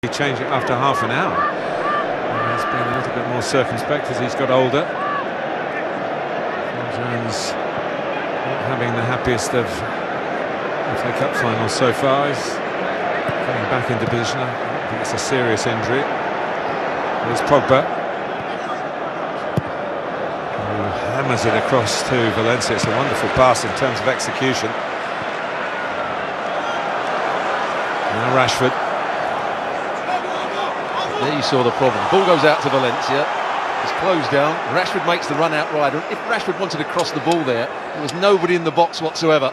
He changed it after half an hour. He's been a little bit more circumspect as he's got older. Jones not having the happiest of FA Cup finals so far. He's getting back into position. I think it's a serious injury. There's Pogba, who hammers it across to Valencia. It's a wonderful pass in terms of execution. Now Rashford. There you saw the problem. Ball goes out to Valencia. It's closed down. Rashford makes the run out wide. If Rashford wanted to cross the ball there was nobody in the box whatsoever.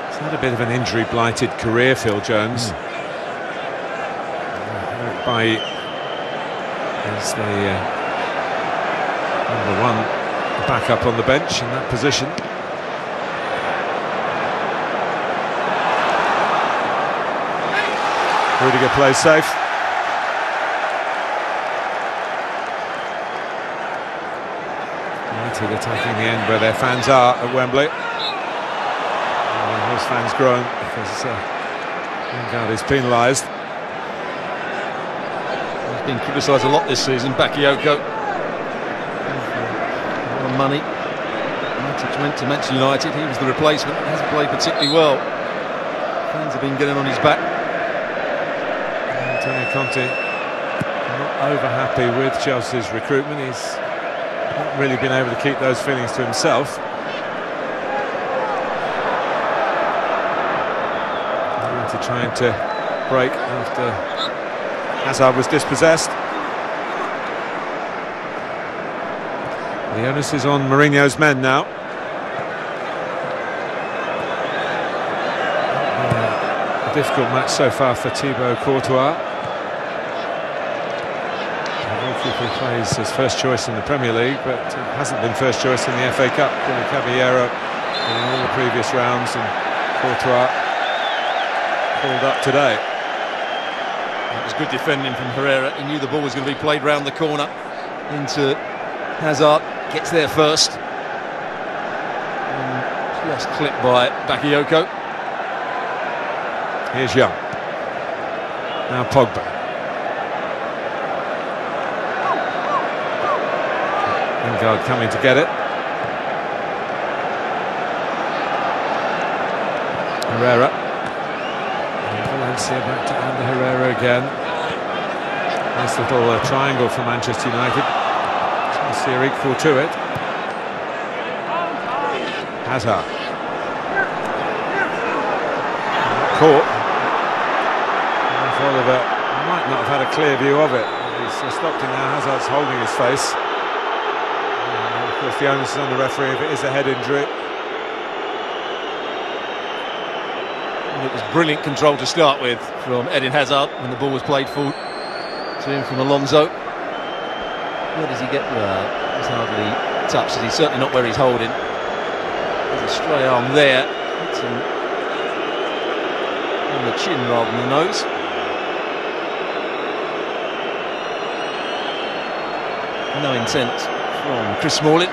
He's had a bit of an injury-blighted career, Phil Jones. By as the number one backup on the bench in that position. Rudiger plays safe. United attacking the end where their fans are at Wembley. Those fans groan because Lingard is penalised. He's been criticised a lot this season, Bakayoko. A lot of money. Matic went to Manchester United, he was the replacement. He hasn't played particularly well. Fans have been getting on his back. Antonio Conte not over happy with Chelsea's recruitment. He's not really been able to keep those feelings to himself. United trying to break after Hazard was dispossessed. The onus is on Mourinho's men now. A difficult match so far for Thibaut Courtois. He plays as first choice in the Premier League, but hasn't been first choice in the FA Cup. Billy Caballero in all the previous rounds, and Courtois pulled up today. It was good defending from Herrera. He knew the ball was going to be played round the corner into Hazard. Gets there first. And just clipped by Bakayoko. Here's Young. Now Pogba. Lingard coming to get it. Herrera. And Valencia back to Ander Herrera again. Nice little triangle for Manchester United. Chelsea are equal to it. Hazard. Caught. Oliver might not have had a clear view of it. He's stopped it now. Hazard's holding his face. Of course, the onus is on the referee if it is a head injury. And it was brilliant control to start with from Eden Hazard when the ball was played full to him from Alonso. Where does he get? He's hardly touched. He's certainly not where he's holding. There's a stray arm there. It's on the chin rather than the nose. No intent from Chris Smalling.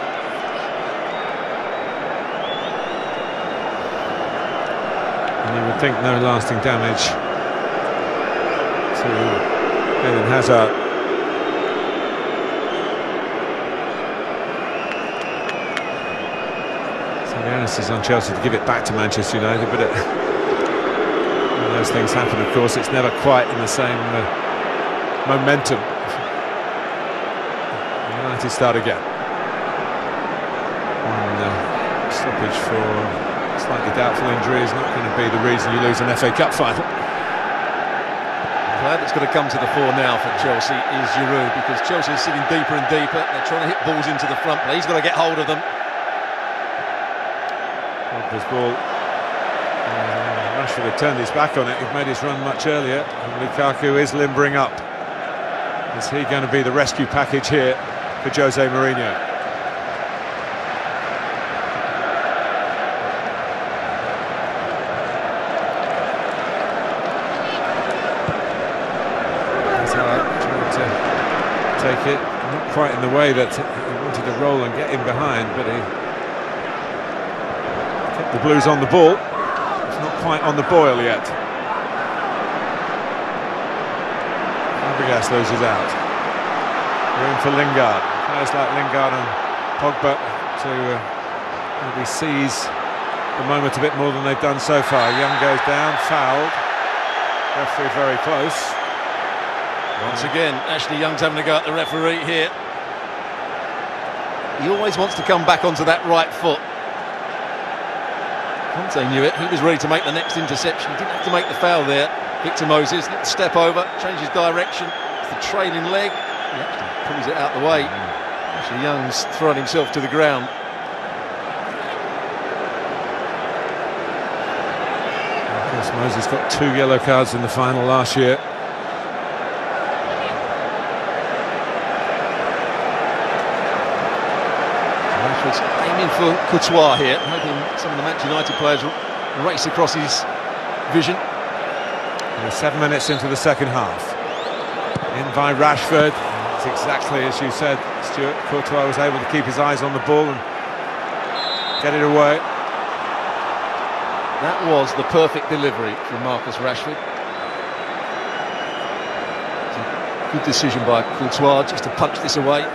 And you would think no lasting damage to Eden Hazard. So the onus is on Chelsea to give it back to Manchester United, but when those things happen, of course, it's never quite in the same momentum. United start again. And stoppage for slightly doubtful injury is not going to be the reason you lose an FA Cup final. The player that's going to come to the fore now for Chelsea is Giroud, because Chelsea is sitting deeper and deeper. They're trying to hit balls into the front, but he's got to get hold of them. Pogba's ball. Rashford had turned his back on it. He'd made his run much earlier. And Lukaku is limbering up. Is he going to be the rescue package here for Jose Mourinho? Hazard trying to take it, not quite in the way that he wanted to roll and get in behind, but he kept the Blues on the ball. It's not quite on the boil yet. Fabregas loses out. Room for Lingard. Players like Lingard and Pogba to maybe seize the moment a bit more than they've done so far. Young goes down, fouled. Referee very close. Once again, Ashley Young's having a go at the referee here. He always wants to come back onto that right foot. Conte knew it. He was ready to make the next interception. He didn't have to make the foul there. Victor Moses, little step over, changes direction. It's the trailing leg. He actually pulls it out the way. Ashley Young's thrown himself to the ground. Of course, Moses got 2 yellow cards in the final last year. Rashford's aiming for Courtois here, hoping some of the Manchester United players will race across his vision. We're 7 minutes into the second half. In by Rashford. It's exactly as you said, Stuart. Courtois was able to keep his eyes on the ball and get it away. That was the perfect delivery from Marcus Rashford. Good decision by Courtois just to punch this away.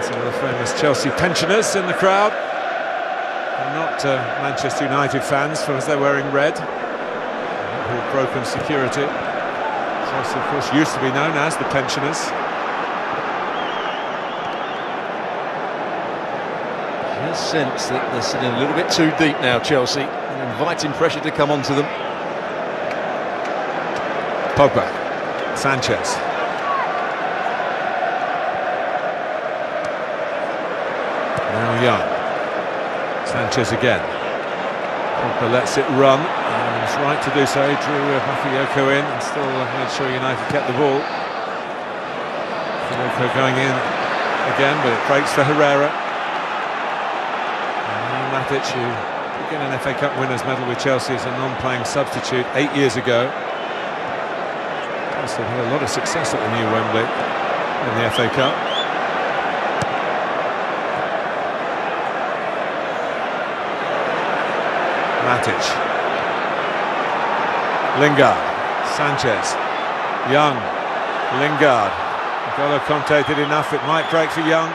Some of the famous Chelsea pensioners in the crowd. They're not Manchester United fans, as they're wearing red. Who've broken security. Chelsea, of course, used to be known as the pensioners. Just sense that they're sitting a little bit too deep now, Chelsea, and inviting pressure to come onto them. Pogba, Sanchez. Now Young. Sanchez again. Pogba lets it run. And it's right to do so. He drew Bakayoko in and still made sure United kept the ball. Bakayoko going in again, but it breaks for Herrera. And Matic, who began an FA Cup winners' medal with Chelsea as a non-playing substitute 8 years ago. Also had a lot of success at the new Wembley in the FA Cup. Matic, Lingard, Sanchez, Young, Lingard. N'Golo Kanté did enough, it might break for Young.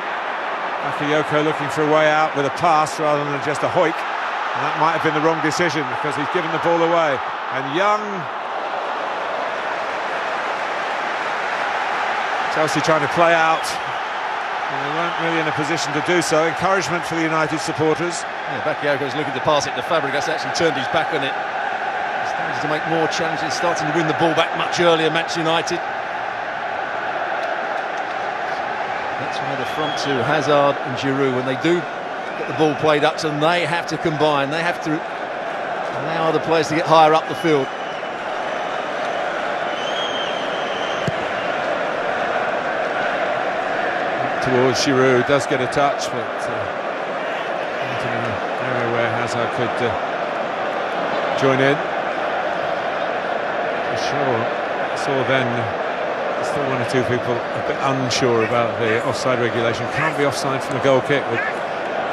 Bakayoko looking for a way out with a pass rather than just a hoik. And that might have been the wrong decision because he's given the ball away. And Young... Chelsea trying to play out. And they weren't really in a position to do so. Encouragement for the United supporters. Yeah, Bakayoko's looking to pass it to Fabregas, actually turned his back on it. He's starting to make more challenges, starting to win the ball back much earlier, Manchester United. That's why the front two, Hazard and Giroud, when they do get the ball played up to them, they have to combine, they have to allow other players to get higher up the field. Towards Giroud, does get a touch, but into an area where Hazard could join in. For sure, saw then still 1 or 2 people a bit unsure about the offside regulation. Can't be offside from a goal kick with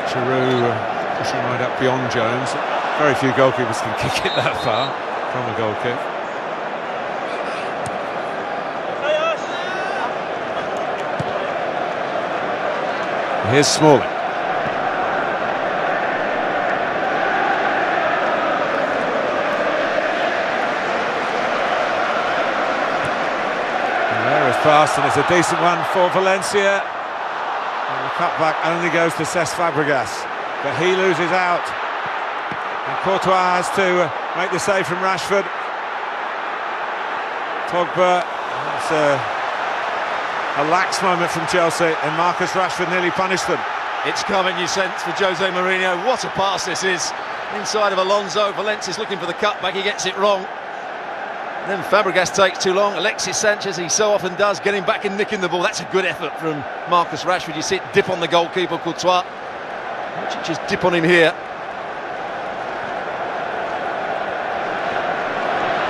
Giroud pushing right up beyond Jones. Very few goalkeepers can kick it that far from a goal kick. Here's Smalling. Herrera's pass, and it's a decent one for Valencia. And the cutback only goes to Cesc Fabregas, but he loses out. And Courtois has to make the save from Rashford. Pogba, that's a lax moment from Chelsea, and Marcus Rashford nearly punished them. It's coming, you sense, for Jose Mourinho. What a pass this is. Inside of Alonso, Valencia's looking for the cutback, he gets it wrong. And then Fabregas takes too long. Alexis Sanchez, he so often does, getting back and nicking the ball. That's a good effort from Marcus Rashford. You see it dip on the goalkeeper, Courtois. Watch it just dip on him here.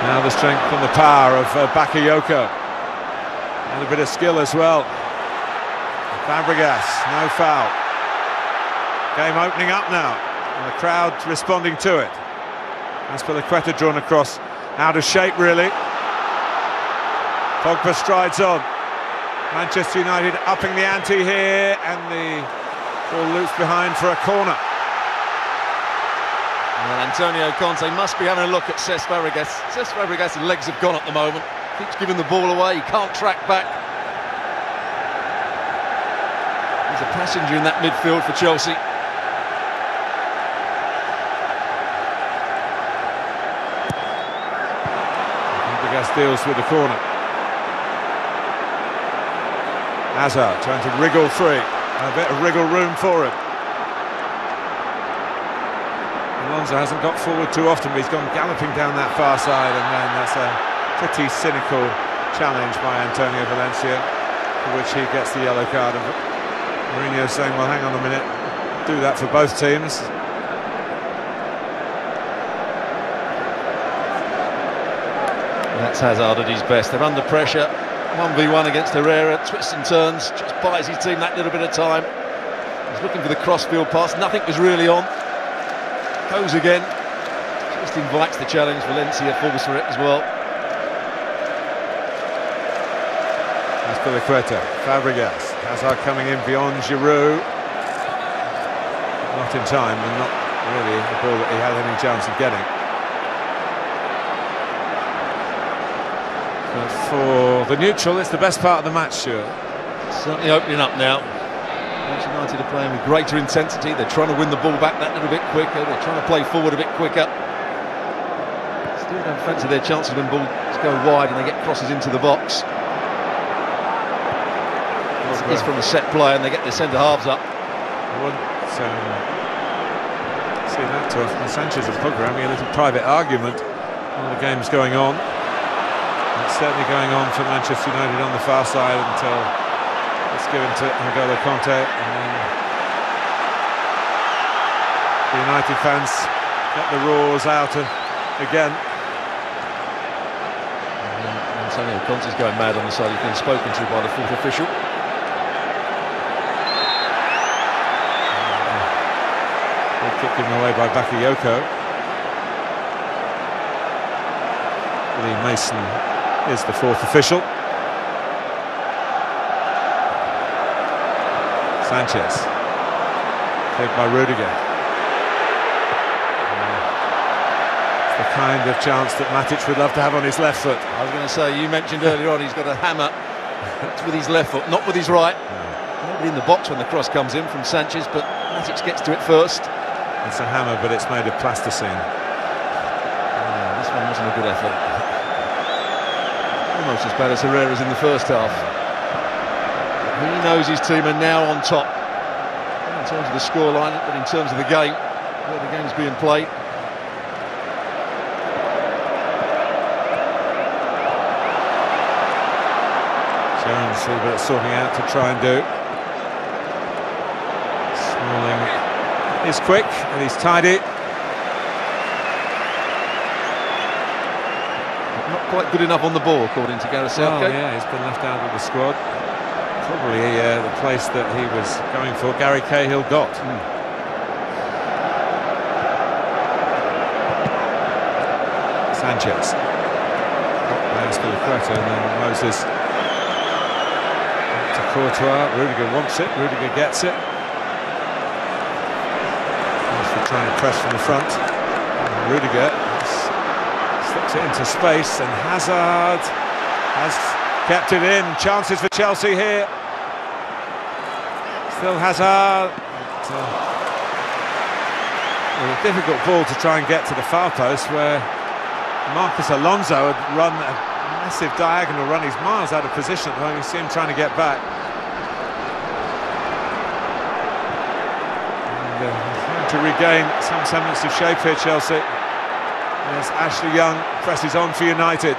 Now the strength and the power of Bakayoko. And a bit of skill as well. Fabregas, no foul. Game opening up now, and the crowd responding to it. Azpilicueta drawn across, out of shape really. Pogba strides on. Manchester United upping the ante here, and the ball loops behind for a corner. Well, Antonio Conte must be having a look at Cesc Fabregas. Cesc Fabregas' legs have gone at the moment. Keeps giving the ball away, he can't track back. He's a passenger in that midfield for Chelsea. Fabregas deals with the corner. Hazard trying to wriggle free. A bit of wriggle room for him. Alonso hasn't got forward too often, but he's gone galloping down that far side, and then that's a pretty cynical challenge by Antonio Valencia, for which he gets the yellow card. And Mourinho saying, well, hang on a minute, do that for both teams. That's Hazard at his best. They're under pressure. 1v1 against Herrera, twists and turns, just buys his team that little bit of time. He's looking for the cross-field pass, nothing was really on. Goes again, just invites the challenge. Valencia falls for it as well. Azpilicueta, Fabregas, Hazard coming in beyond Giroud. Not in time, and not really the ball that he had any chance of getting. But for the neutral, it's the best part of the match, Stuart. Certainly opening up now. Manchester United are playing with greater intensity. They're trying to win the ball back that little bit quicker. They're trying to play forward a bit quicker. Still don't fancy their chances when balls go wide and they get crosses into the box. It's from a set play and they get their centre halves up. I wouldn't see that too often. Sanchez and Pogba having a little private argument while the game's going on. It's certainly going on for Manchester United on the far side until it's given to N'Golo Kanté, and then the United fans get the roars out again. Antonio Conte's going mad on the side. He's been spoken to by the fourth official. Big kick given away by Bakayoko. Lee Mason is the fourth official. Sanchez, played by Rudiger. It's the kind of chance that Matic would love to have on his left foot. I was going to say, you mentioned earlier on he's got a hammer. It's with his left foot, not with his right. Nobody in the box when the cross comes in from Sanchez, but Matic gets to it first. It's a hammer, but it's made of plasticine. This one wasn't a good effort. Almost as bad as Herrera's in the first half. He knows his team are now on top, in terms of the scoreline, but in terms of the game, where the game's being played. Jones a little bit of sorting out to try and do. Smalling is quick and he's tidy. Not quite good enough on the ball, according to Gareth Southgate. Oh, yeah, he's been left out of the squad. Probably the place that he was going for, Gary Cahill got. Sanchez. Azpilicueta, and then Moses to Courtois. Rudiger wants it, Rudiger gets it. He's trying to press from the front. And Rudiger slips it into space, and Hazard has kept it in. Chances for Chelsea here. Still Hazard. A difficult ball to try and get to the far post, where Marcos Alonso had run a massive diagonal run. He's miles out of position at the moment. You see him trying to get back. And trying to regain some semblance of shape here, Chelsea. As Ashley Young presses on for United.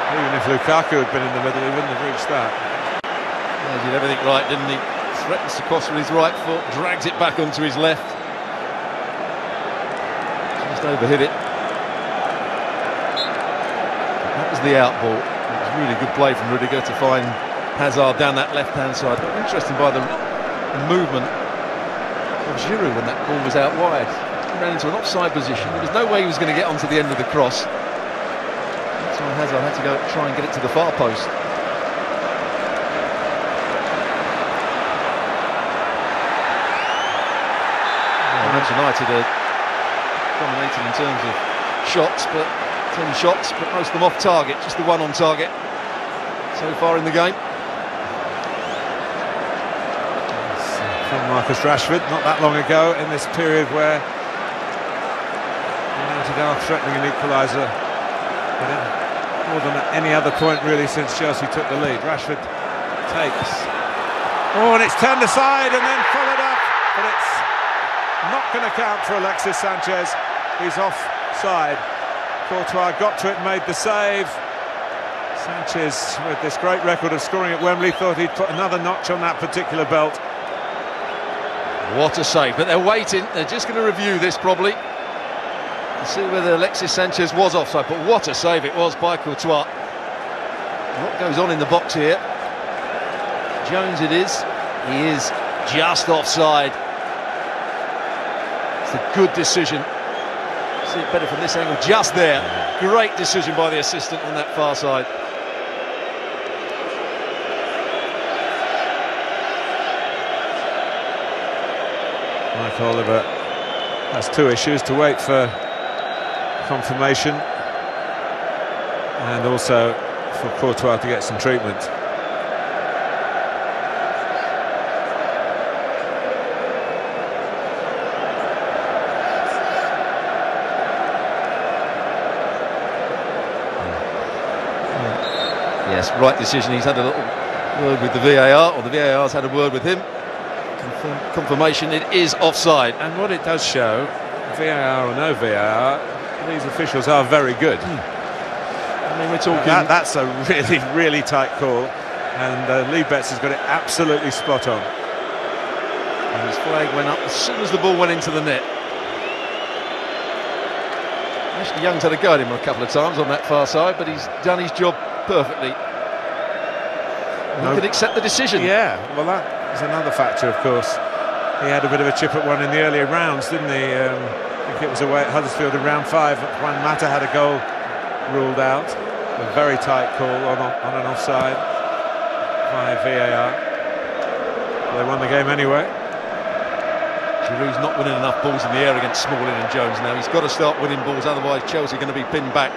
Even if Lukaku had been in the middle, he wouldn't have reached that. Yeah, he did everything right, didn't he? Threatens to cross with his right foot, drags it back onto his left. Just overhit it. That was the out ball. It was really good play from Rudiger to find Hazard down that left-hand side. But interesting by the movement of Giroud when that ball was out wide. He ran into an offside position. There was no way he was going to get onto the end of the cross. That's why Hazard had to go try and get it to the far post. Manchester United are dominating in terms of shots, but 10 shots, but most of them off target. Just the one on target so far in the game. From Marcus Rashford, not that long ago, in this period where United are threatening an equaliser, more than at any other point really since Chelsea took the lead. Rashford takes, and it's turned aside and then followed up, but it's not going to count for Alexis Sanchez. He's offside. Courtois got to it, made the save. Sanchez, with this great record of scoring at Wembley, thought he'd put another notch on that particular belt. What a save, but they're waiting. They're just going to review this probably and see whether Alexis Sanchez was offside, but what a save it was by Courtois. What goes on in the box here? Jones it is. He is just offside. It's a good decision. See it better from this angle, just there. Great decision by the assistant on that far side. Mike Oliver has two issues: to wait for confirmation and also for Courtois to get some treatment. Yes, right decision. He's had a little word with the VAR, or the VAR's had a word with him. Confirmation, it is offside. And what it does show, VAR or no VAR, these officials are very good. I mean, we're talking... That's a really, really tight call, and Lee Betts has got it absolutely spot on. And his flag went up as soon as the ball went into the net. Ashley Young's had a go at him a couple of times on that far side, but he's done his job perfectly. He could accept the decision. Yeah, well, that is another factor, of course. He had a bit of a chip at one in the earlier rounds, didn't he? I think it was away at Huddersfield in round 5. Juan Mata had a goal ruled out. A very tight call on an offside by VAR. They won the game anyway. Giroud's not winning enough balls in the air against Smalling and Jones now. He's got to start winning balls, otherwise Chelsea are going to be pinned back.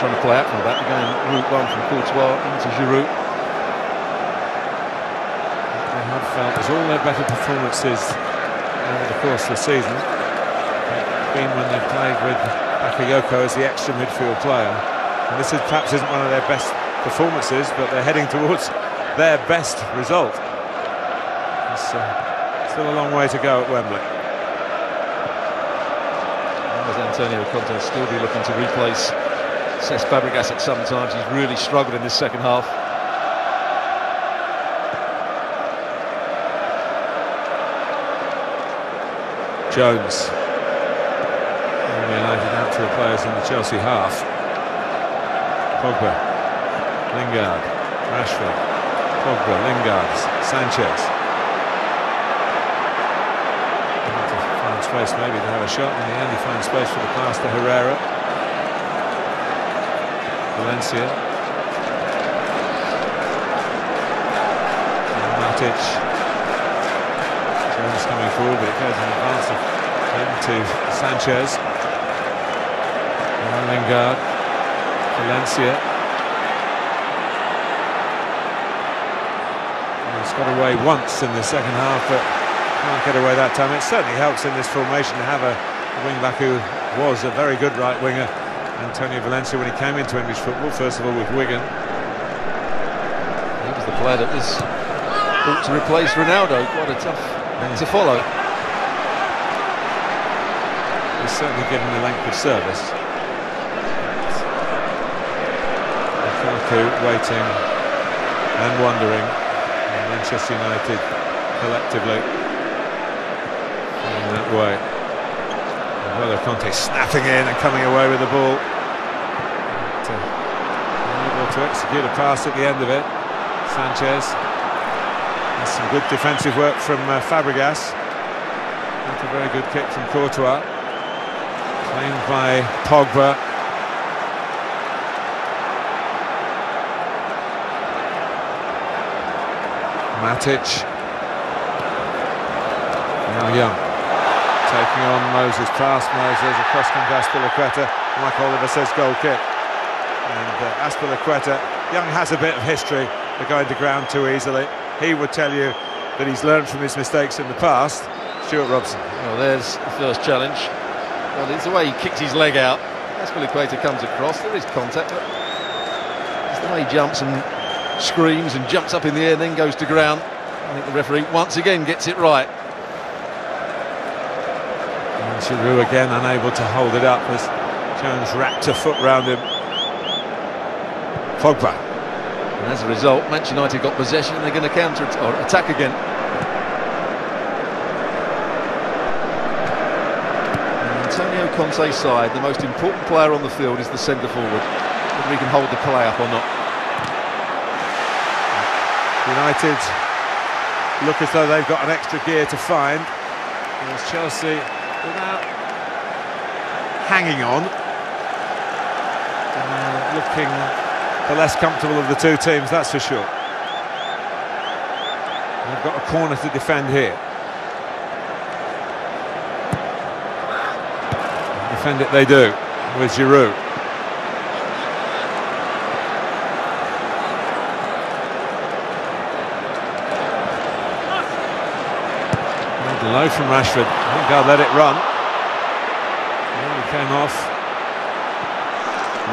Trying to play out from that, going route one from Courtois into Giroud. They have felt as all their better performances over the course of the season have been when they've played with Bakayoko as the extra midfield player. And this perhaps isn't one of their best performances, but they're heading towards their best result. It's still a long way to go at Wembley. As Antonio Conte will still be looking to replace Cesc Fabregas at some times. He's really struggled in this second half. Jones. United out to the players in the Chelsea half. Pogba, Lingard, Rashford, Pogba, Lingard, Sanchez. To find space maybe to have a shot, and he only finds space for the pass to Herrera. Valencia. And Matic. Jones coming forward, but it goes in advance of him to Sanchez. And Lingard. Valencia. And he's got away once in the second half, but can't get away that time. It certainly helps in this formation to have a wing-back who was a very good right winger, Antonio Valencia, when he came into English football, first of all with Wigan. He was the player that was brought to replace Ronaldo. Quite a tough man to follow. He's certainly given the length of service. Lukaku waiting and wondering, and Manchester United collectively in that way. Well, Conte snapping in and coming away with the ball. Able to execute a pass at the end of it. Sanchez. That's some good defensive work from Fabregas. That's a very good kick from Courtois. Claimed by Pogba. Matic. Now Young. Taking on Moses, past Moses, across comes Azpilicueta. Mike Oliver says goal kick. And Azpilicueta, Young has a bit of history of going to ground too easily. He would tell you that he's learned from his mistakes in the past. Stuart Robson. Well, there's the first challenge. Well, it's the way he kicks his leg out. Azpilicueta comes across, there is contact, but it's the way he jumps and screams and jumps up in the air and then goes to ground. I think the referee once again gets it right. And Giroud again unable to hold it up as Jones wrapped a foot round him. Pogba. And as a result, Manchester United got possession and they're going to counter or attack again. Antonio Conte's side, the most important player on the field is the centre forward, whether he can hold the play up or not. United look as though they've got an extra gear to find. There's Chelsea without hanging on, looking the less comfortable of the two teams, that's for sure. They've got a corner to defend here. Defend it they do, with Giroud. Low from Rashford. I think I'll let it run. And he came off.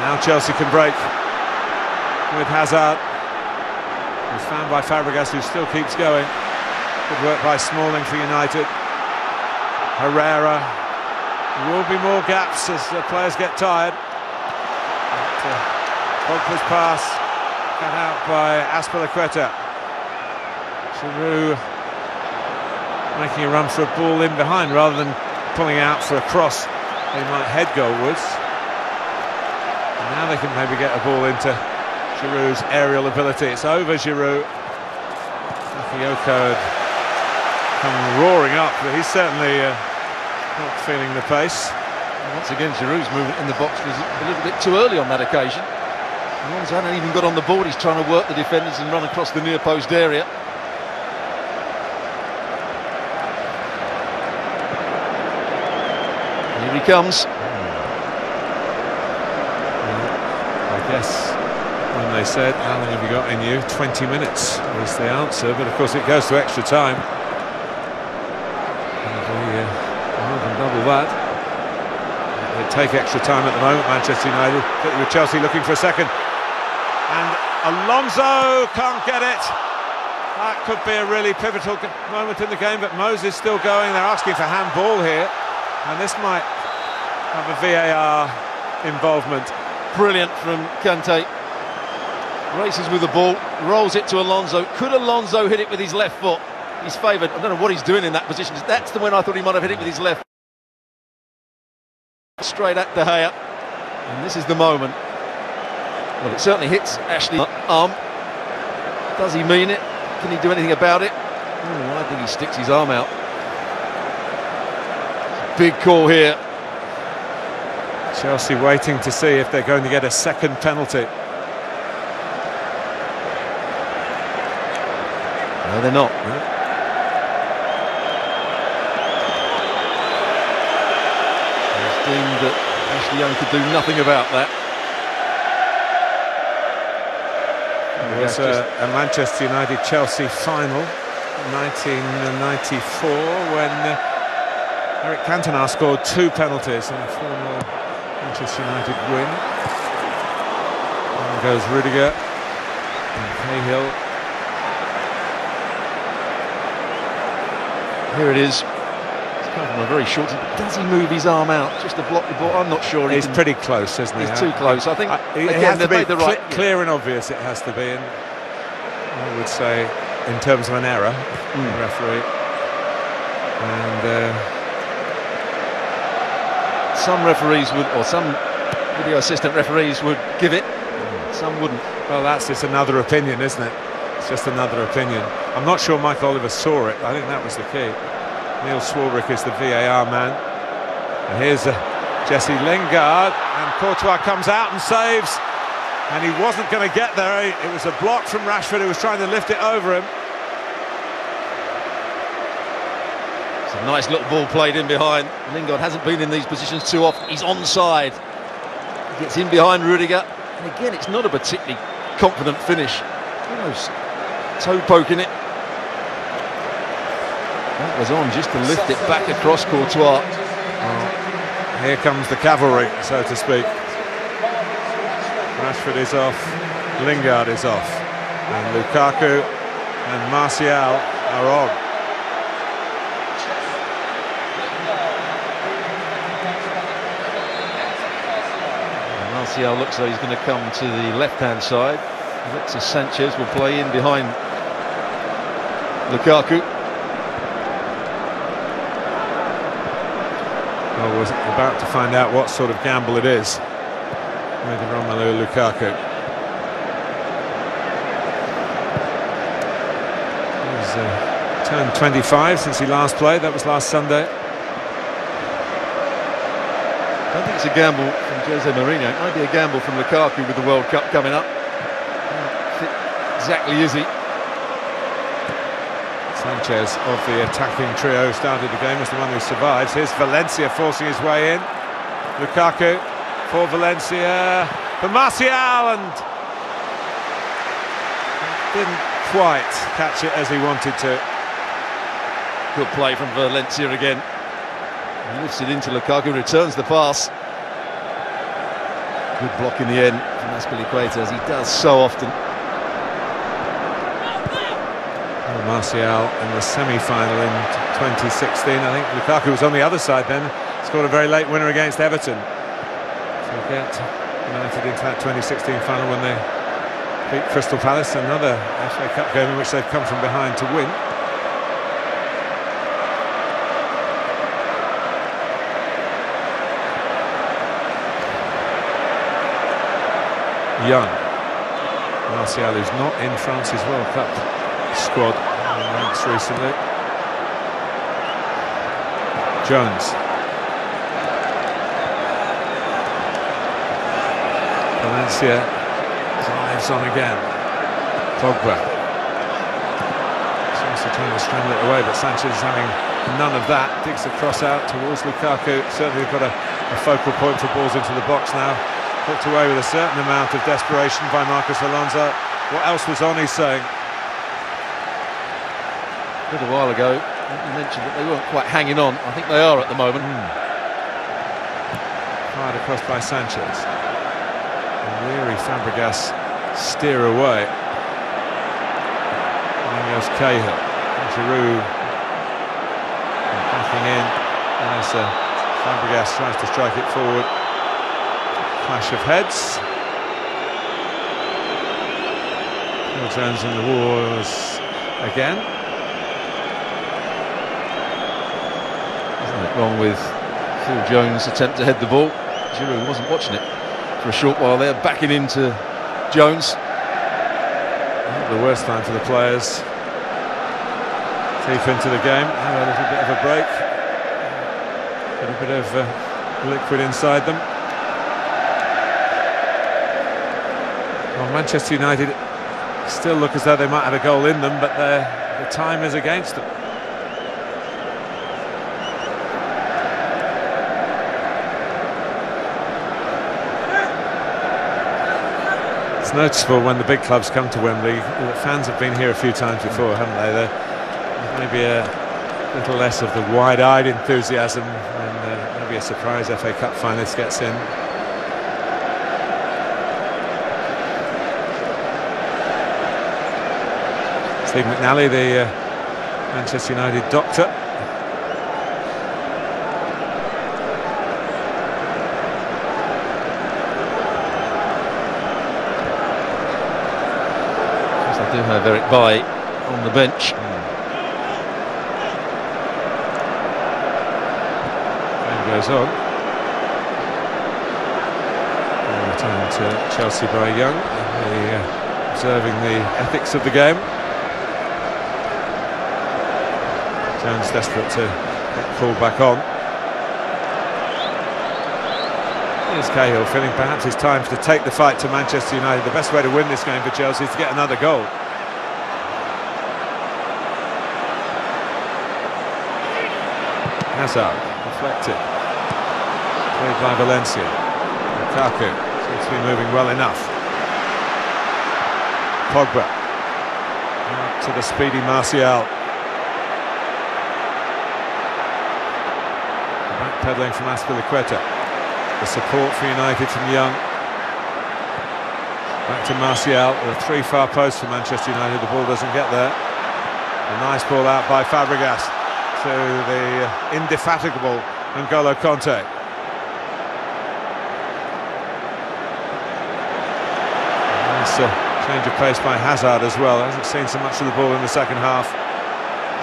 Now Chelsea can break with Hazard. He's found by Fabregas, who still keeps going. Good work by Smalling for United. Herrera. There will be more gaps as the players get tired. Pogba's pass cut out by Azpilicueta. Giroud making a run for a ball in behind rather than pulling out for a cross they might head goalwards. And now they can maybe get a ball into Giroud's aerial ability. It's over Giroud. Bakayoko come roaring up, but he's certainly not feeling the pace. And once again, Giroud's movement in the box was a little bit too early on that occasion. Alonso hasn't even got on the board, he's trying to work the defenders and run across the near post area. Here he comes. I guess when they said, how long have you got in you? 20 minutes was the answer, but of course it goes to extra time. More than double that. They take extra time at the moment, Manchester United, with Chelsea looking for a second. And Alonso can't get it. That could be a really pivotal moment in the game, but Moses still going. They're asking for handball here. And this might have a VAR involvement. Brilliant from Kante. Races with the ball, rolls it to Alonso. Could Alonso hit it with his left foot? He's favoured. I don't know what he's doing in that position. That's the one I thought he might have hit it with his left. Straight at De Gea. And this is the moment. Well, it certainly hits Ashley's arm. Does he mean it? Can he do anything about it? I think he sticks his arm out. Big call here. Chelsea waiting to see if they're going to get a second penalty. No, they're not. It's deemed that Ashley Young could do nothing about that. It was a Manchester United-Chelsea final, 1994, when Eric Cantona scored 2 penalties in a 4-0 Manchester United win. And goes Rudiger and Cahill. Here it is. It's come from a very short. Does he move his arm out just to block the ball? I'm not sure. He's pretty close, isn't he? He's too close. I think it has to be clear and obvious. It has to be, and I would say, in terms of an error, referee. And Some referees would, or some video assistant referees would give it, some wouldn't. Well, that's just another opinion, isn't it? It's just another opinion. I'm not sure Mike Oliver saw it. I think that was the key. Neil Swarbrick is the VAR man. And here's Jesse Lingard, and Courtois comes out and saves. And he wasn't going to get there. It was a block from Rashford, who was trying to lift it over him. It's a nice little ball played in behind. Lingard hasn't been in these positions too often. He's onside. He gets in behind Rudiger. And again, it's not a particularly confident finish. Almost toe poking it. That was on just to lift it back across Courtois. Well, here comes the cavalry, so to speak. Rashford is off, Lingard is off, and Lukaku and Martial are on. And Martial looks like he's going to come to the left-hand side. Alexis Sanchez will play in behind Lukaku. Well, we're about to find out what sort of gamble it is with Romelu Lukaku. He's turned 25 since he last played. That was last Sunday. I don't think it's a gamble from Jose Mourinho. It might be a gamble from Lukaku with the World Cup coming up. Fit exactly is he? Sanchez of the attacking trio started the game, was the one who survives. Here's Valencia forcing his way in. Lukaku for Valencia, for Martial, and didn't quite catch it as he wanted to. Good play from Valencia again. He lifts it into Lukaku, returns the pass. Good block in the end from Azpilicueta, as he does so often. Martial in the semi-final in 2016, I think. Lukaku was on the other side then, scored a very late winner against Everton. So get United into that 2016 final when they beat Crystal Palace, another FA Cup game in which they've come from behind to win. Young. Martial, who's not in France's World Cup squad announced recently. Jones. Valencia drives on again. Pogba. He's also trying to strangle it away, but Sanchez is having none of that. Digs the cross out towards Lukaku. Certainly got a focal point for balls into the box now. Hooked away with a certain amount of desperation by Marcos Alonso. What else was on, he's saying? A little while ago, you mentioned that they weren't quite hanging on. I think they are at the moment. Fired across by Sanchez. And weary Fabregas steer away. And then goes Cahill. Giroud backing in. As Fabregas tries to strike it forward. Clash of heads. Phil Jones in the wars again. Wrong with Phil Jones' attempt to head the ball. Giroud wasn't watching it for a short while there, backing into Jones. Not the worst time for the players. Deep into the game, have a little bit of a break. Got a bit of liquid inside them. Well, Manchester United still look as though they might have a goal in them, but the time is against them. It's noticeable when the big clubs come to Wembley. The fans have been here a few times before, haven't they? There maybe a little less of the wide-eyed enthusiasm when maybe a surprise FA Cup finalist gets in. Steve McNally, the Manchester United doctor. I do have Eric Bailly on the bench. Game goes on. Return to Chelsea by Young, observing the ethics of the game. Jones desperate to get pulled back on. Here's Cahill feeling perhaps it's time to take the fight to Manchester United. The best way to win this game for Chelsea is to get another goal. Hazard, deflected. Played by Valencia. Lukaku seems to be moving well enough. Pogba. Out to the speedy Martial. Backpedaling from Azpilicueta. The support for United from Young. Back to Martial. There are three far posts for Manchester United. The ball doesn't get there. A nice ball out by Fabregas to the indefatigable N'Golo Kanté. Nice change of pace by Hazard as well. Hasn't seen so much of the ball in the second half.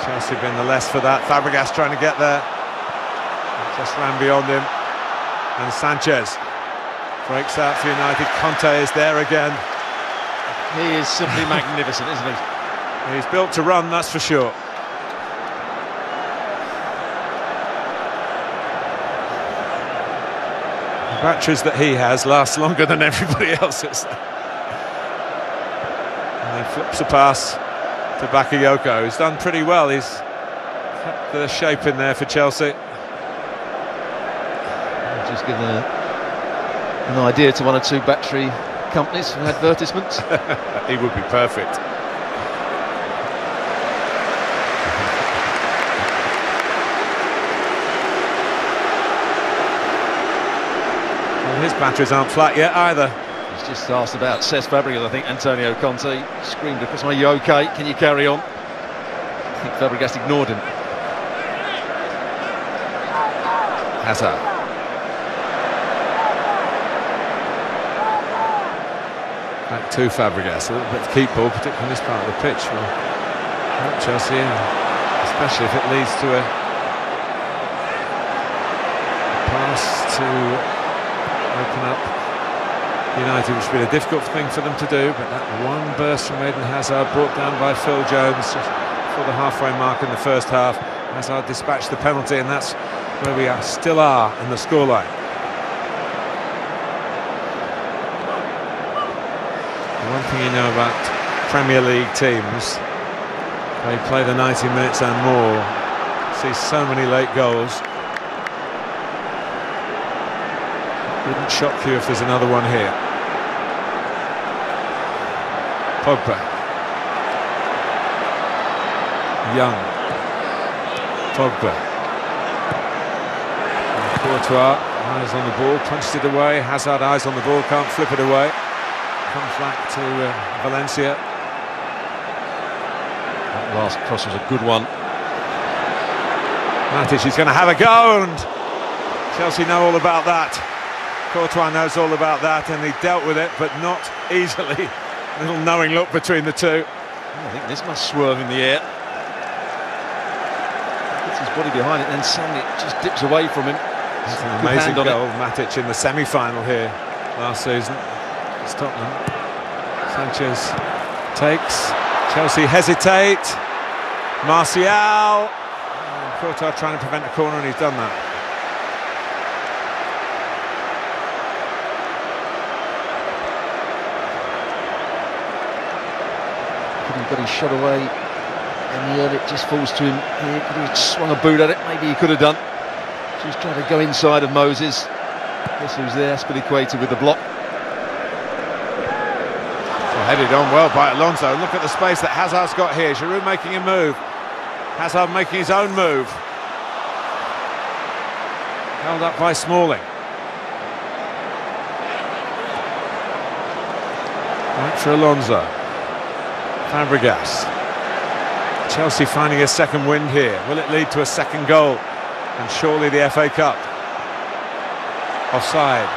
Chelsea being the less for that. Fabregas trying to get there. Just ran beyond him. And Sanchez breaks out for United. Kanté is there again. He is simply magnificent, isn't he? He's built to run, that's for sure. The batteries that he has last longer than everybody else's. And he flips a pass to Bakayoko, who's done pretty well. He's kept the shape in there for Chelsea. Just given an idea to one or two battery companies for advertisements. He would be perfect. Well, his batteries aren't flat yet either. He's just asked about Cesc Fabregas. I think Antonio Conte screamed across, "Are you okay? Can you carry on?" I think Fabregas ignored him. Hazard. Back to Fabregas, a little bit to keep ball, particularly in this part of the pitch. Will help Chelsea, especially if it leads to a pass to open up United, which would be a difficult thing for them to do. But that one burst from Eden Hazard, brought down by Phil Jones just before the halfway mark in the first half. Hazard dispatched the penalty, and that's where we still are in the scoreline. One thing you know about Premier League teams, they play the 90 minutes and more, see so many late goals. It wouldn't shock you if there's another one here. Pogba. Young. Pogba. And Courtois, eyes on the ball, punched it away. Hazard, eyes on the ball, can't flip it away. Comes back to Valencia. That last cross was a good one. Matic is going to have a go, and Chelsea know all about that. Courtois knows all about that, and he dealt with it, but not easily. A little knowing look between the two. I think this must swerve in the air. Gets his body behind it, and then suddenly it just dips away from him. It's an amazing goal, Matic in the semi-final here last season. Tottenham. Sanchez takes. Chelsea hesitate. Martial. Courtois trying to prevent a corner, and he's done that. Could he got his shot away in the early, it just falls to him here. Could he have swung a boot at it? Maybe he could have done. Just trying to go inside of Moses. Guess who's there? Azpilicueta with the block. Headed on well by Alonso. Look at the space that Hazard's got here. Giroud making a move. Hazard making his own move. Held up by Smalling. Back for Alonso. Fabregas. Chelsea finding a second wind here. Will it lead to a second goal? And surely the FA Cup. Offside.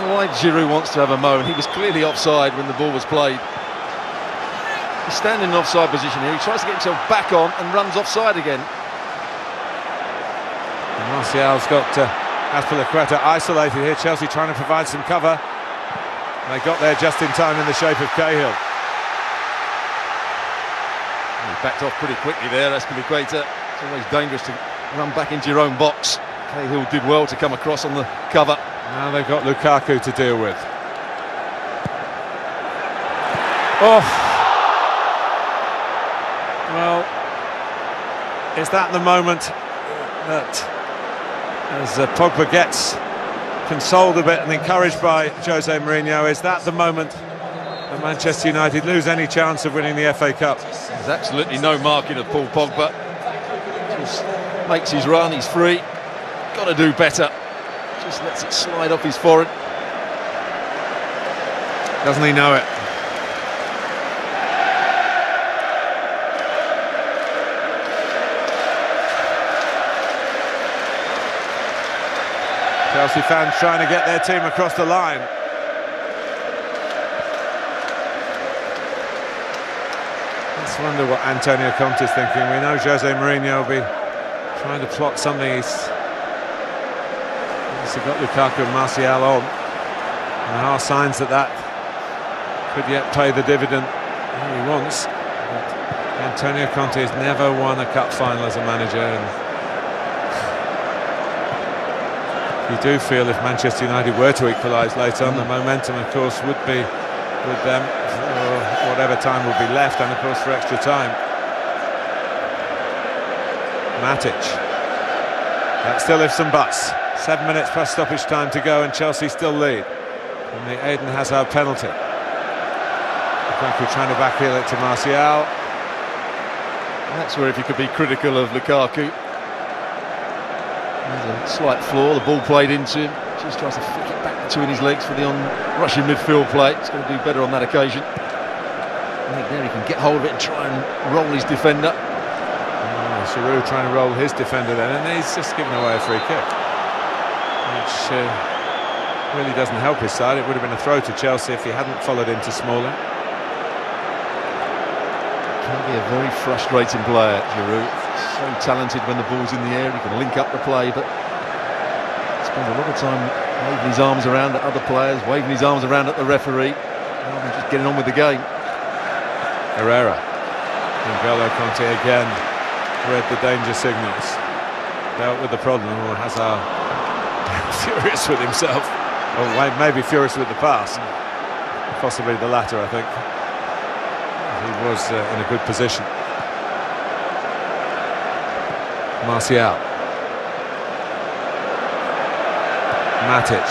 Why Giroud wants to have a moan. He was clearly offside when the ball was played. He's standing in an offside position here. He tries to get himself back on and runs offside again. And Martial's got Azpilicueta isolated here. Chelsea trying to provide some cover. They got there just in time in the shape of Cahill. He backed off pretty quickly there, Azpilicueta. It's always dangerous to run back into your own box. Cahill did well to come across on the cover. Now they've got Lukaku to deal with. Oh! Well, is that the moment that, as Pogba gets consoled a bit and encouraged by Jose Mourinho, is that the moment that Manchester United lose any chance of winning the FA Cup? There's absolutely no marking of Paul Pogba. Just makes his run, he's free. Got to do better. Just lets it slide off his forehead. Doesn't he know it? Chelsea fans trying to get their team across the line. Let's wonder what Antonio Conte's thinking. We know Jose Mourinho will be trying to plot something. He's got Lukaku and Martial on. And there are signs that could yet pay the dividend he wants. But Antonio Conte has never won a cup final as a manager, and you do feel if Manchester United were to equalise later on, the momentum, of course, would be with them for whatever time would be left, and of course for extra time. Matic. That still ifs and buts. 7 minutes plus stoppage time to go, and Chelsea still lead from the Eden Hazard penalty. Lukaku trying to backheel it to Martial. And that's where, if you could be critical of Lukaku, there's a slight flaw. The ball played into him. Just tries to flick it back between his legs for the rushing midfield play. He's going to do better on that occasion. I think there he can get hold of it and try and roll his defender. Giroud trying to roll his defender then, and he's just given away a free kick, which really doesn't help his side. It would have been a throw to Chelsea if he hadn't followed into Smalling. Can be a very frustrating player, Giroud. So talented when the ball's in the air. He can link up the play, but spends a lot of time waving his arms around at other players, waving his arms around at the referee, rather than just getting on with the game. Herrera. N'Golo Kanté again read the danger signals, dealt with the problem, or Hazard furious with himself, or maybe furious with the pass, possibly the latter. I think he was in a good position. Martial, Matic,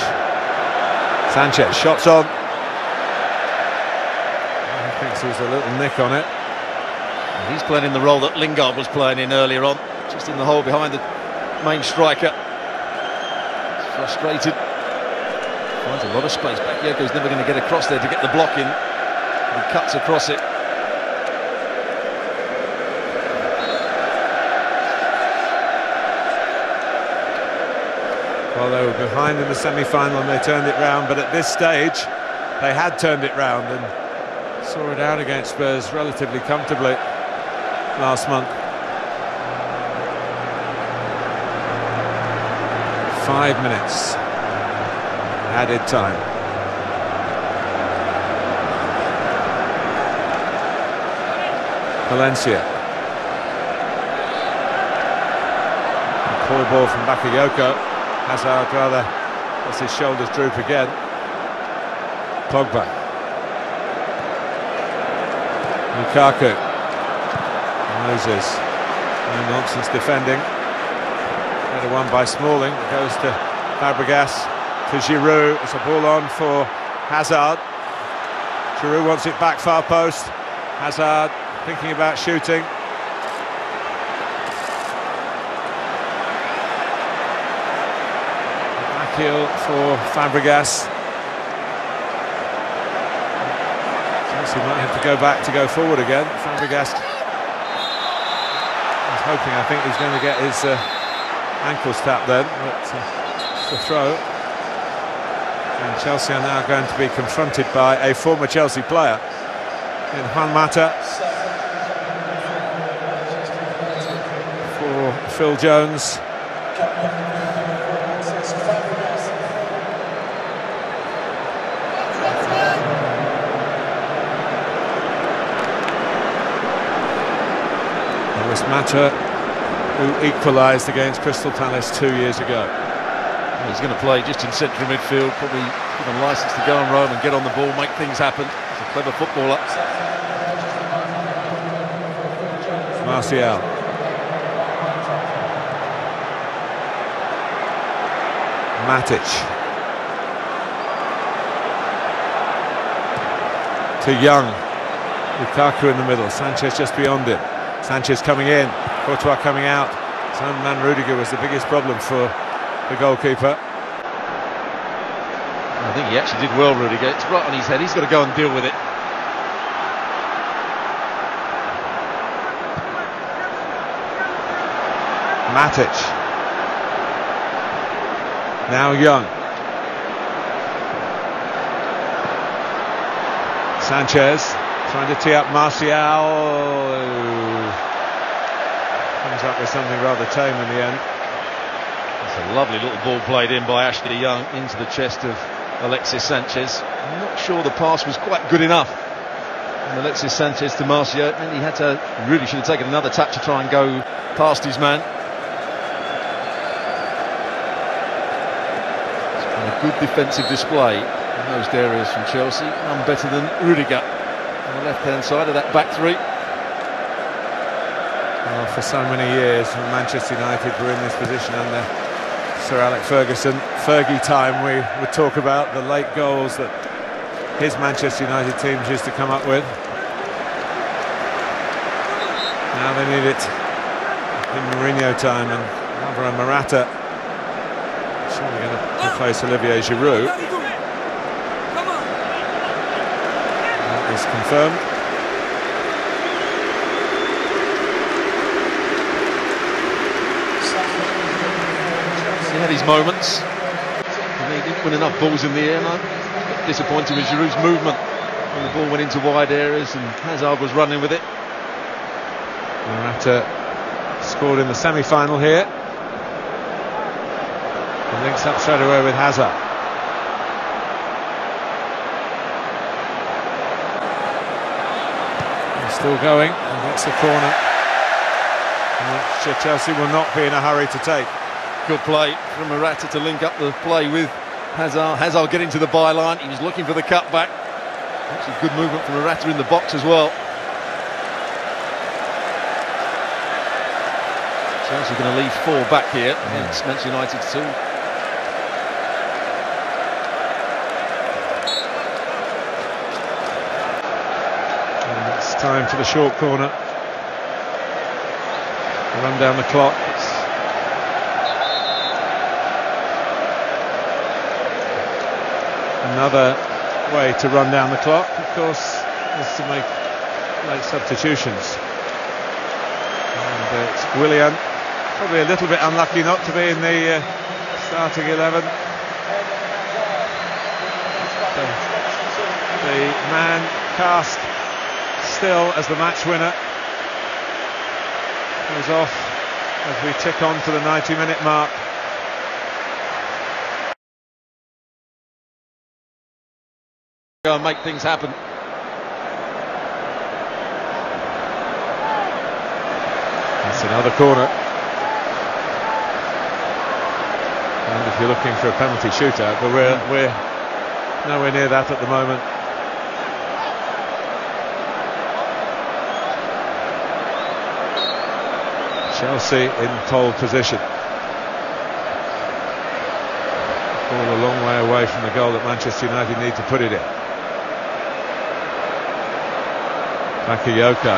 Sanchez, shots on. He thinks there's a little nick on it. He's playing in the role that Lingard was playing in earlier on, just in the hole behind the main striker. He's frustrated. Finds a lot of space. Bakayoko's never going to get across there to get the block in. He cuts across it. Well, they were behind in the semi-final and they turned it round, but at this stage they had turned it round and saw it out against Spurs relatively comfortably last month. 5 minutes added time. Valencia. A poor ball from Bakayoko. Hazard rather lets his shoulders droop again. Pogba. Lukaku. Moses. No nonsense defending. Better one by Smalling. It goes to Fabregas, to Giroud. It's a ball on for Hazard. Giroud wants it back far post. Hazard thinking about shooting. Backheel for Fabregas. He might have to go back to go forward again. Fabregas was hoping, I think, he's going to get his ankles tapped then, but it's a throw. And Chelsea are now going to be confronted by a former Chelsea player in Juan Mata. For Phil Jones. It was Mata who equalised against Crystal Palace 2 years ago. He's going to play just in central midfield, probably given licence to go and roam and get on the ball, make things happen. He's a clever footballer. Martial. Matic. To Young. Lukaku in the middle. Sanchez just beyond him. Sanchez coming in. Courtois coming out. His own man Rudiger was the biggest problem for the goalkeeper. I think he actually did well, Rudiger. It's right on his head. He's got to go and deal with it. Matic. Now Young. Sanchez trying to tee up Martial. Comes up with something rather tame in the end. It's a lovely little ball played in by Ashley Young into the chest of Alexis Sanchez. I'm not sure the pass was quite good enough. And Alexis Sanchez to Martial, and he really should have taken another touch to try and go past his man. It's been a good defensive display in those areas from Chelsea. None better than Rudiger on the left-hand side of that back three. Well, for so many years, when Manchester United were in this position under Sir Alex Ferguson, Fergie time, we would talk about the late goals that his Manchester United teams used to come up with. Now they need it in Mourinho time, and Alvaro Morata surely going to replace Olivier Giroud. That is confirmed. He had his moments, and he didn't win enough balls in the air. No. Disappointing with Giroud's movement when the ball went into wide areas and Hazard was running with it. Morata scored in the semi-final here. He links up straight away with Hazard. He's still going, and that's the corner, which Chelsea will not be in a hurry to take. Good play from Morata to link up the play with Hazard. Hazard getting to the byline. He was looking for the cutback. Actually, good movement from Morata in the box as well. Chelsea going to leave 4 back here against Manchester United 2. And it's time for the short corner. Run down the clock. Another way to run down the clock, of course, is to make late substitutions. And it's Willian, probably a little bit unlucky not to be in the starting 11. The man cast still as the match winner goes off as we tick on to the 90-minute mark. Go and make things happen. That's another corner. And if you're looking for a penalty shootout, but we're nowhere near that at the moment. Chelsea in pole position. Ball a long way away from the goal that Manchester United need to put it in. Bakayoko.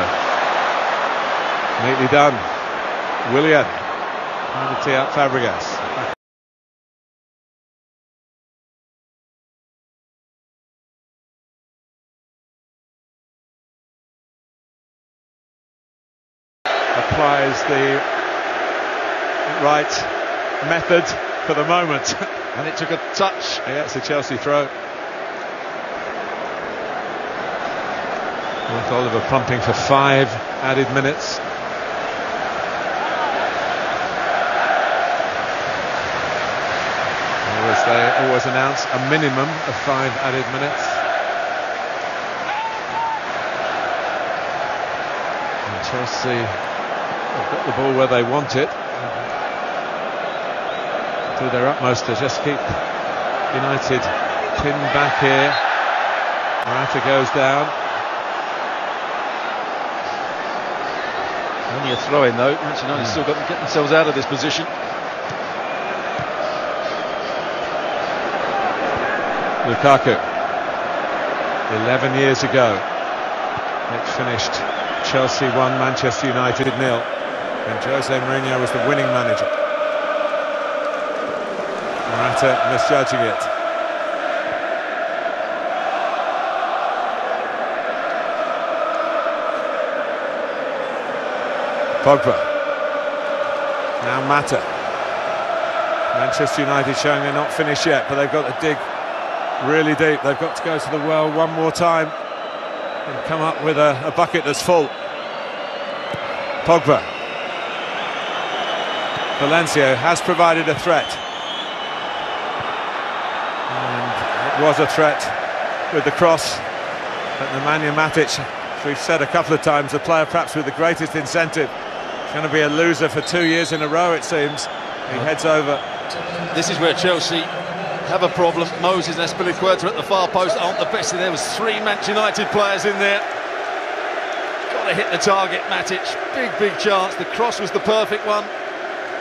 Neatly done. Willian trying to tee up Fabregas. Applies the right method for the moment. And it took a touch. Yeah, it's a Chelsea throw. With Oliver pumping for 5 added minutes. They always announce a minimum of 5 added minutes. And Chelsea They've got the ball where they want it. Do their utmost to just keep United pinned back here. Morata goes down. Only a throw-in though. Manchester United still got to get themselves out of this position. Lukaku, 11 years ago, it finished Chelsea 1, Manchester United 0, and Jose Mourinho was the winning manager. Morata misjudging it. Pogba. Now Mata. Manchester United showing they're not finished yet, but they've got to dig really deep. They've got to go to the well one more time and come up with a bucket that's full. Pogba. Valencia has provided a threat. And it was a threat with the cross. But Nemanja Matic, as we've said a couple of times, the player perhaps with the greatest incentive. Going to be a loser for 2 years in a row, it seems. He heads over. This is where Chelsea have a problem. Moses and Azpilicueta at the far post aren't the best. There was 3 Manchester United players in there. Got to hit the target, Matic. Big chance. The cross was the perfect one.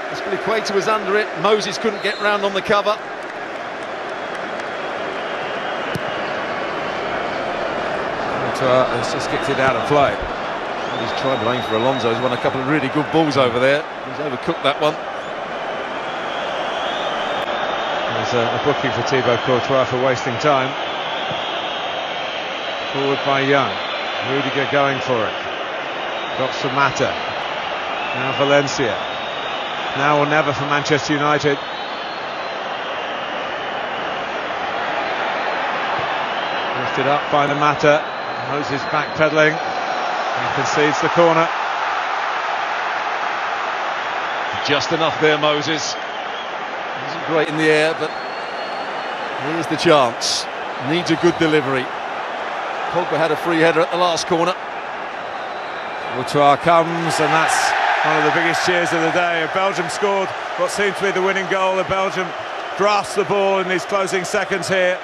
Azpilicueta was under it. Moses couldn't get round on the cover. It's just kicked it out of play. He's tried to aim for Alonso. He's won a couple of really good balls over there. He's overcooked that one. There's a booking for Thibaut Courtois for wasting time. Forward by Young. Rudiger going for it. Drops for Mata. Now Valencia. Now or never for Manchester United. Lifted up by the Mata. Moses backpedaling. He concedes the corner. Just enough there, Moses. Isn't great in the air, but here's the chance. Needs a good delivery. Pogba had a free header at the last corner. Courtois comes, and that's one of the biggest cheers of the day. Belgium scored what seemed to be the winning goal. Belgium grasps the ball in these closing seconds here.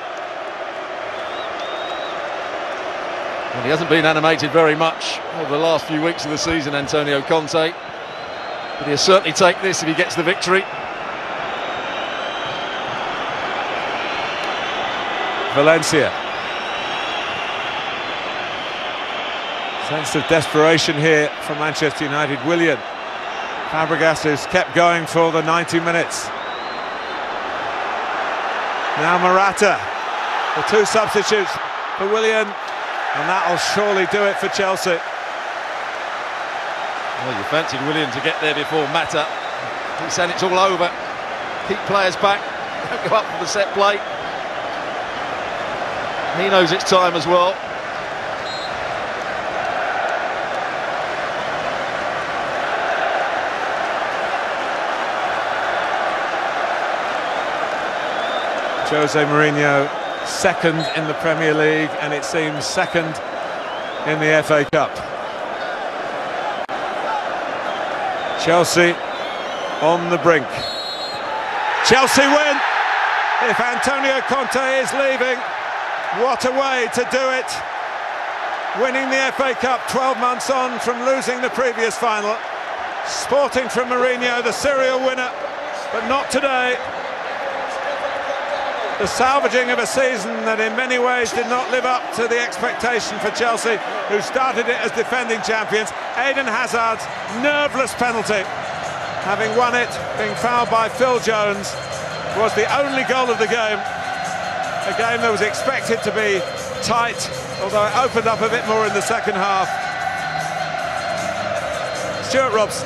Well, he hasn't been animated very much over the last few weeks of the season, Antonio Conte. But he'll certainly take this if he gets the victory. Valencia. Sense of desperation here from Manchester United. Willian. Fabregas has kept going for the 90 minutes. Now Morata. The 2 substitutes for Willian. And that'll surely do it for Chelsea. Well, you fancied Willian to get there before Mata. He said it's all over. Keep players back. Don't go up for the set play. He knows it's time as well. Jose Mourinho, second in the Premier League, and it seems second in the FA Cup. Chelsea on the brink. Chelsea win! If Antonio Conte is leaving, what a way to do it! Winning the FA Cup 12 months on from losing the previous final. Sporting from Mourinho, the serial winner, but not today. The salvaging of a season that in many ways did not live up to the expectation for Chelsea, who started it as defending champions. Eden Hazard's nerveless penalty, having won it, being fouled by Phil Jones, was the only goal of the game. A game that was expected to be tight, although it opened up a bit more in the second half. Stuart Robson.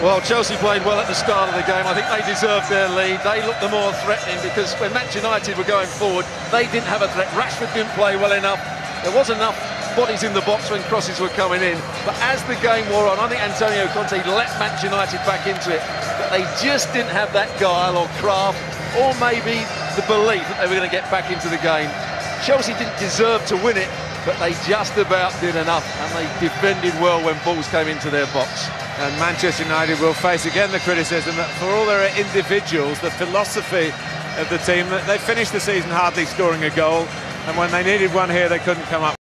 Well, Chelsea played well at the start of the game. I think they deserved their lead. They looked the more threatening because when Manchester United were going forward, they didn't have a threat. Rashford didn't play well enough. There wasn't enough bodies in the box when crosses were coming in. But as the game wore on, I think Antonio Conte let Manchester United back into it. But they just didn't have that guile or craft, or maybe the belief that they were going to get back into the game. Chelsea didn't deserve to win it, but they just about did enough, and they defended well when balls came into their box. And Manchester United will face again the criticism that for all their individuals, the philosophy of the team, that they finished the season hardly scoring a goal, and when they needed one here, they couldn't come up